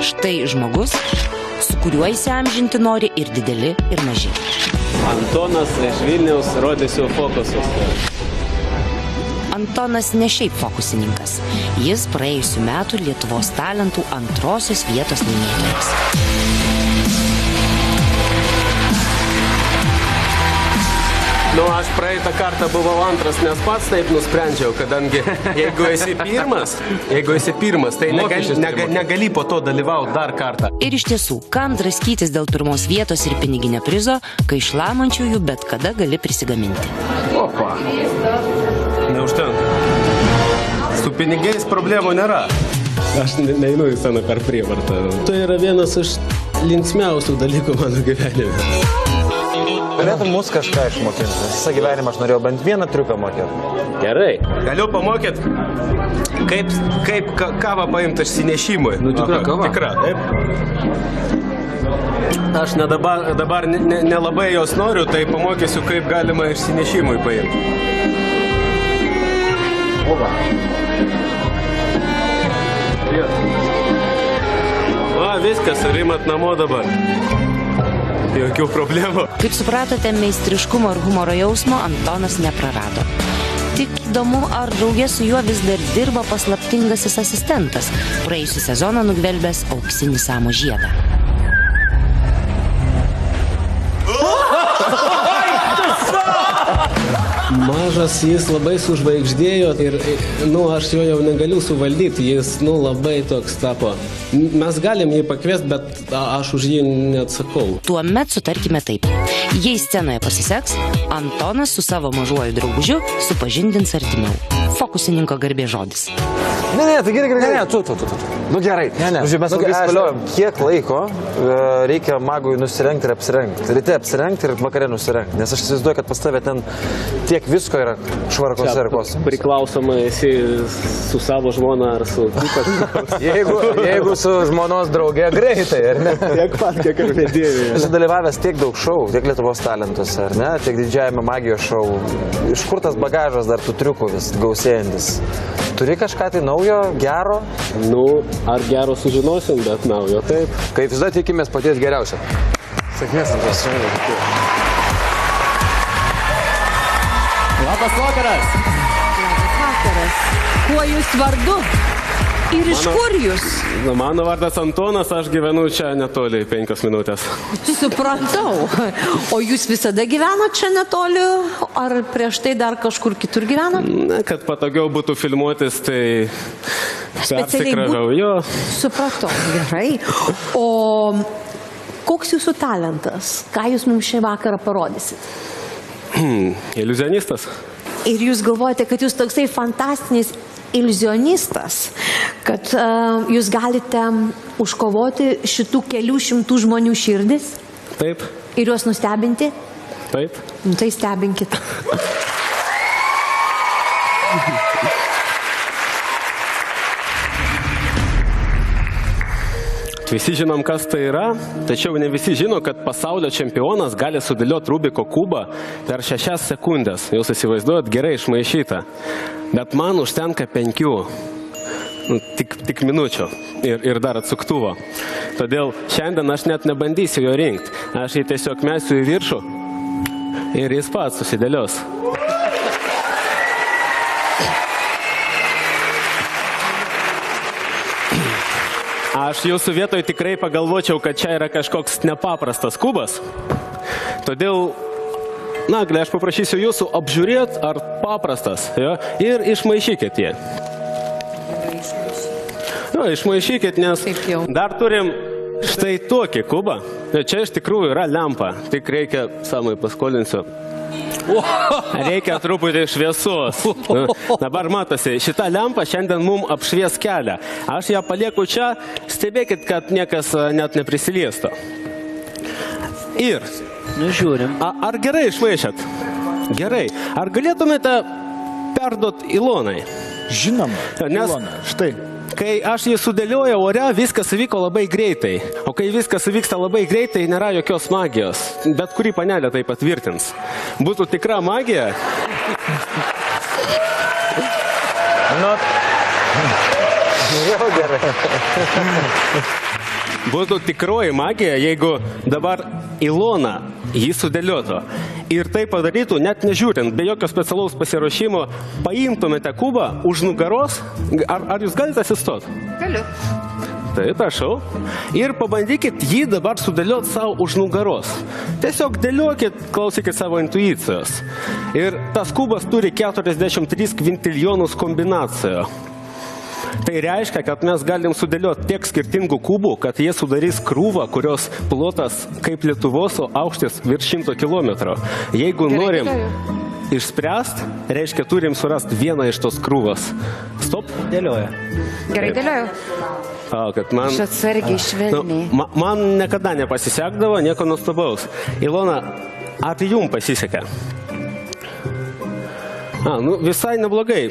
Štai žmogus, su kuriuo įsiamžinti nori ir dideli, ir maži. Antonas iš Vilniaus, rodysiu fokusus. Antonas ne šiaip fokusininkas. Jis praėjusių metų Lietuvos talentų antrosios vietos laimėtojas. Aš praeitą kartą buvau antras, nes pats taip nusprendžiau, kadangi jeigu esi pirmas, tai negali po to dalyvauti dar kartą. Ir iš tiesų, kam draskytis dėl pirmos vietos ir piniginio prizo, kai šlamančiųjų bet kada gali prisigaminti. Opa. Neužtenka. Su pinigais problemų nėra. Aš neinu į sceną per prievartą. Tai yra vienas iš linksmiausių dalykų mano gyvenime. Galėtum mus kažką išmokyti. Visą gyvenimą aš norėjau bent vieną triuką mokėti. Gerai. Galiu pamokyti, kaip kavą paimti išsinešimui. Tikra kava? Tikra, taip. Aš dabar nelabai jos noriu, tai pamokysiu, kaip galima išsinešimui paimti. Oba. Viskas, rimat namo dabar. Jokių problemų. Kaip supratote, meistriškumo ir humoro jausmo Antonas neprarado. Tik įdomu, ar draugė su juo vis dar dirba paslaptingasis asistentas, praėjusią sezoną nugvelbęs auksinį Samo žiedą. Mažas jis labai sužvaigždėjo ir, aš jo jau negaliu suvaldyti, jis, labai toks tapo. Mes galim jį pakviesti, bet aš už jį neatsakau. Tuomet sutarkime taip. Jei scenoje pasiseks, Antonas su savo mažuoju draugužiu supažindins artimiau. Fokusininko garbė žodis. Ne, tai gerai. Tu. Gerai. Žiūrėjau, mes labai spėliojom, kiek laiko reikia magui nusirengti ir apsirengti. Ryte apsirengti ir vakare nusirengti. Nes aš įsivaizduoju, kad pas tave ten tiek visko yra švarkose ir kos. Priklausomai esi su savo žmona ar su kitas. Jeigu su žmonos draugė, greitai, ar ne? Tiek pat, kiek ir vedėjai. Esi dalyvavęs tiek daug šou, tiek Lietuvos talentuose, ar ne? Tiek didžiajame magijos šou. Iš kur tas bagažas dar tų triukų vis gausėjantis? Turi kažką tai naujo, gero? Ar gero sužinosim, bet naujo, taip. Kaip visada tikimės paties geriausio. Sėkmės, Antos. Labas vakaras. Labas vakaras. Kuo jūs vardu? Ir iš kur jūs? Mano vardas Antonas, aš gyvenu čia netoli 5 minutės. Supratau. O jūs visada gyvenat čia netoli? Ar prieš tai dar kažkur kitur gyvenat? Kad patogiau būtų filmuotis, tai persikražau. Supratau, gerai. O koks jūsų talentas? Ką jūs mums šį vakarą parodysit? Iliuzionistas. Ir jūs galvojate, kad jūs toksai fantastinis iliuzionistas, kad jūs galite užkovoti šitų kelių šimtų žmonių širdis? Taip. Ir juos nustebinti? Taip. Tai stebinkit. Visi žinom, kas tai yra, tačiau ne visi žino, kad pasaulio čempionas gali sudėlioti Rubiko kubą per 6 sekundės. Jūs įsivaizduojat, gerai išmaišyta. Bet man užtenka 5. Tik minučių ir dar atsuktuvo. Todėl šiandien aš net nebandysiu jo rinkti. Aš jį tiesiog mesiu į viršų ir jis pats susidėlios. Aš jūsų vietoj tikrai pagalvočiau, kad čia yra kažkoks nepaprastas kubas. Todėl, Naglė, aš paprašysiu jūsų apžiūrėti, ar paprastas, ir išmaišykit jį. Išmaišykit, nes dar turim štai tokį kubą. Čia iš tikrųjų yra lempa, tik reikia, Samai paskolinsiu. Reikia truputį šviesos. Dabar matosi, šita lempa šiandien mums apšvies kelią. Aš ją palieku čia, stebėkit, kad niekas net neprisiliestų. Ir, Žiūrim. Ar gerai išmaišėt? Gerai. Ar galėtumėte perduoti Ilonai? Žinoma, Ilona, štai. Kai aš jį sudėliojau ore, viskas įvyko labai greitai. O kai viskas įvyksta labai greitai, nėra jokios magijos. Bet kuri panelė tai patvirtins. Būtų tikra magija. Jau gerai. būtų tikroji magija, jeigu dabar Ilona jį sudėliotų. Ir tai padarytų net nežiūrint, be jokio specialaus pasiruošimo, paimtumėte kubą už nugaros. Ar jūs galite atsistoti? Galiu. Taip, prašau. Ir pabandykit jį dabar sudėlioti savo už nugaros. Tiesiog dėliokit, klausykit savo intuicijos. Ir tas kubas turi 43 kvintilionus kombinacijų. Tai reiškia, kad mes galim sudėlioti tiek skirtingų kubų, kad jie sudarys krūvą, kurios plotas kaip Lietuvos, o aukštis virš 100 km. Jeigu norim išspręst, reiškia, turim surasti vieną iš tos krūvos. Stop. Dėlioja. Gerai dėlioju. Kad man, Aš atsargiai švelniai. Man niekada nepasisekdavo, nieko nuostabaus. Ilona, ar jum pasisekė? Visai neblogai.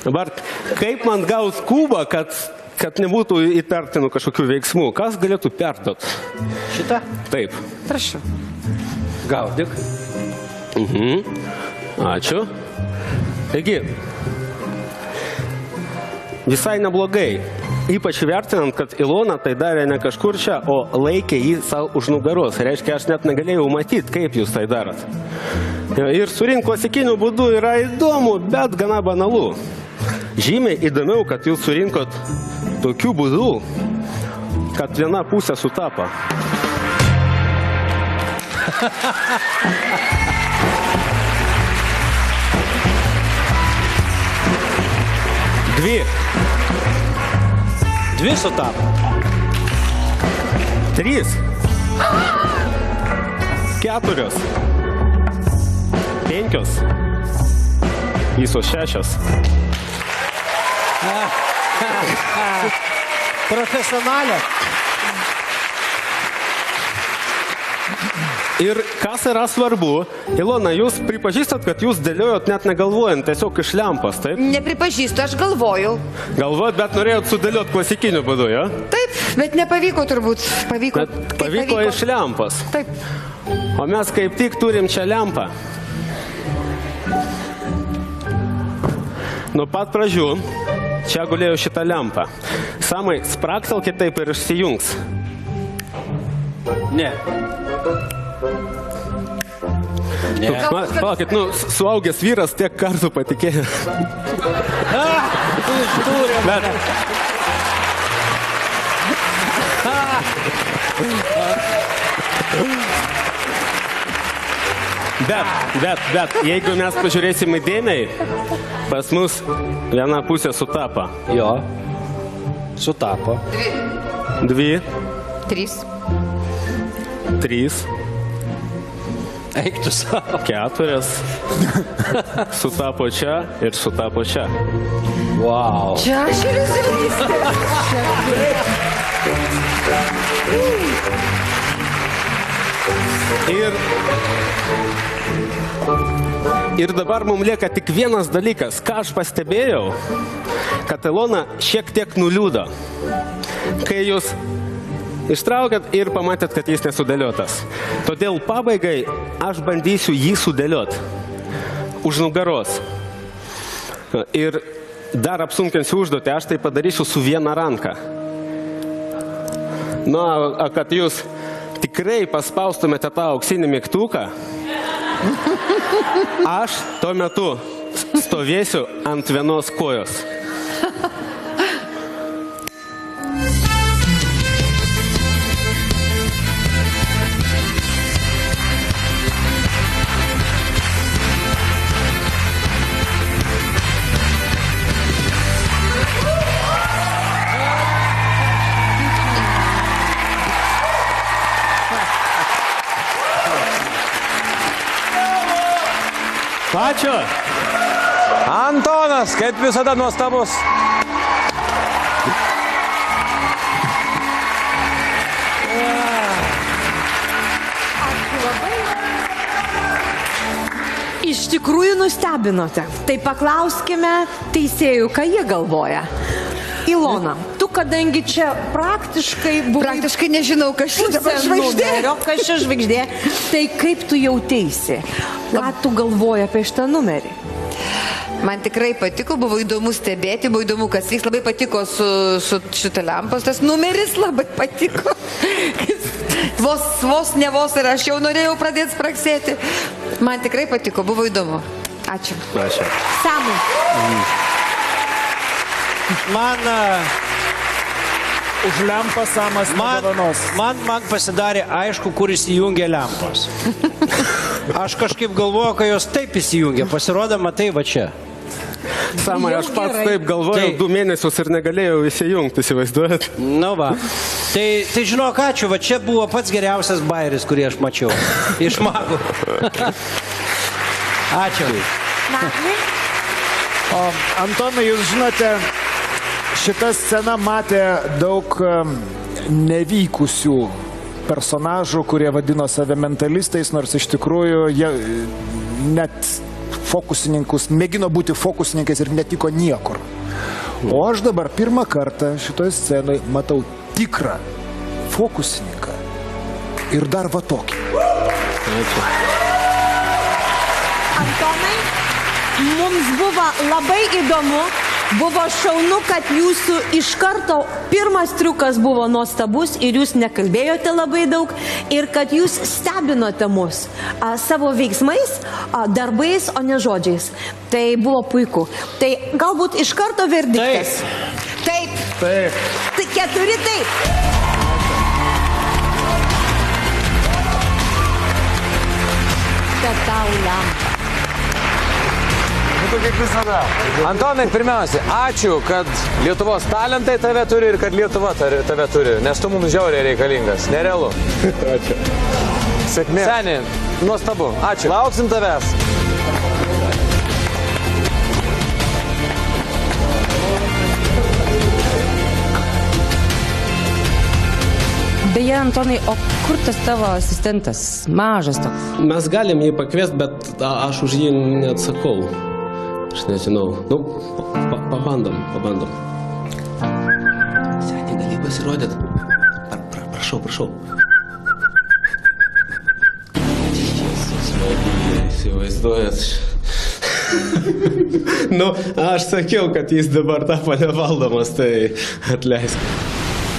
Dabar, kaip man gaus kubą, kad nebūtų įtartinų kažkokių veiksmų? Kas galėtų perduot? Šitą? Taip. Prašau. Gaudyk. Ačiū. Taigi, visai neblogai. Ypač vertinant, kad Ilona tai darė ne kažkur čia, o laikė jį savo už nugaros. Reiškia, aš net negalėjau matyti, kaip jūs tai darot. Ir surinkti klasikiniu būdu yra įdomu, bet gana banalu. Žymiai įdomiau, kad jūs surinkot tokiu būdu, kad viena pusė sutapo. Dvi sutapo. 3. 4. 5. Visos 6. Profesionalė. Ir kas yra svarbu, Ilona, jūs pripažįstat, kad jūs dėliojot net negalvojant, tiesiog iš lempos, taip? Nepripažįstu, aš galvojau. Galvojat, bet norėjot sudėliot klasikiniu būdu, jo? Taip, bet nepavyko turbūt. Pavyko iš lempos. Taip. O mes kaip tik turim čia lempą. Nuo pat pradžių čia gulėjo šitą lempą. Samai, spraktelkit taip ir išsijungs. Ne. Ne. Palaukit, suaugęs vyras tiek kartų patikėjo. Bet, jeigu mes pažiūrėsim įdėmiai, pas mus viena pusė sutapo. Jo. Sutapo. 2. 3. 3. Eik tu savo. 4. Sutapo čia ir sutapo čia. Wow. Čia aš ir Ir dabar mums lieka tik vienas dalykas, ką aš pastebėjau, kad Ilona šiek tiek nuliūdo. Kai jūs ištraukėt ir pamatėt, kad jis nesudėliotas. Todėl pabaigai aš bandysiu jį sudėliot už nugaros. Ir dar apsunkinsiu užduotį, aš tai padarysiu su viena ranka. Kad jūs tikrai paspaustumėte tą auksinį mygtuką, aš tuo metu stovėsiu ant vienos kojos. Ačiū. Antonas, kaip visada nuostabus. Iš tikrųjų nustebinote. Tai paklauskime teisėjų, ką jie galvoja. Ilona, tu kadangi čia praktiškai buvai... Praktiškai nežinau, kas čia dabar žvaigždė. Kas čia žvaigždė. Tai kaip tu jauteisi? Ką tu galvoji apie šitą numerį? Man tikrai patiko, buvo įdomu stebėti, buvo įdomu, kas vyks, labai patiko su šitą lempos, tas numeris labai patiko. Vos ir aš jau norėjau pradėti spraksėti. Man tikrai patiko, buvo įdomu. Ačiū. Ačiū. Samai. Man už lempą Samas nedovanos. Man pasidarė aišku, kur įsijungia lempos. Aš kažkaip galvoju, kad jos taip įsijungia. Pasirodo, matai, va čia. Samai, aš pats taip galvojau, 2 mėnesius ir negalėjau įsijungti, įsivaizduojat? Nu va. Tai žinok, ačiū, va čia buvo pats geriausias bairis, kurį aš mačiau. Iš magų. Ačiū. Antonai, jūs žinote, šita scena matė daug nevykusių personažų, kurie vadino save mentalistais, nors iš tikrųjų jie net fokusininkus, mėgino būti fokusininkais ir netiko niekur. O aš dabar pirmą kartą šitoje scenoje matau tikrą fokusininką ir dar va tokį. Antonai, mums buvo labai įdomu, buvo šaunu, kad jūsų iš karto pirmas triukas buvo nuostabus ir jūs nekalbėjote labai daug ir kad jūs stebinote mus savo veiksmais, darbais, o ne žodžiais. Tai buvo puiku. Tai galbūt iš karto verdiktas. Taip. Taip. Tai 4 taip. Kad tau lempa. Kaip visada. Antonai, pirmiausia, ačiū, kad Lietuvos talentai tave turi ir kad Lietuva tave turi, nes tu mums žiauriai reikalingas. Nerealu. Ačiū. Sėkmė. Seni, nuostabu. Ačiū. Lauksim tavęs. Beje, Antonai, o kur tas tavo asistentas? Mažas toks. Mes galim jį pakviesti, bet aš už jį neatsakau. Aš nežinau. Nu, pabandom. Seniai, gali pasirodyt. Prašau. Jėzus, Marija, įsivaizduojat. Nu, aš sakiau, kad jis dabar tapo nevaldomas, tai atleisk.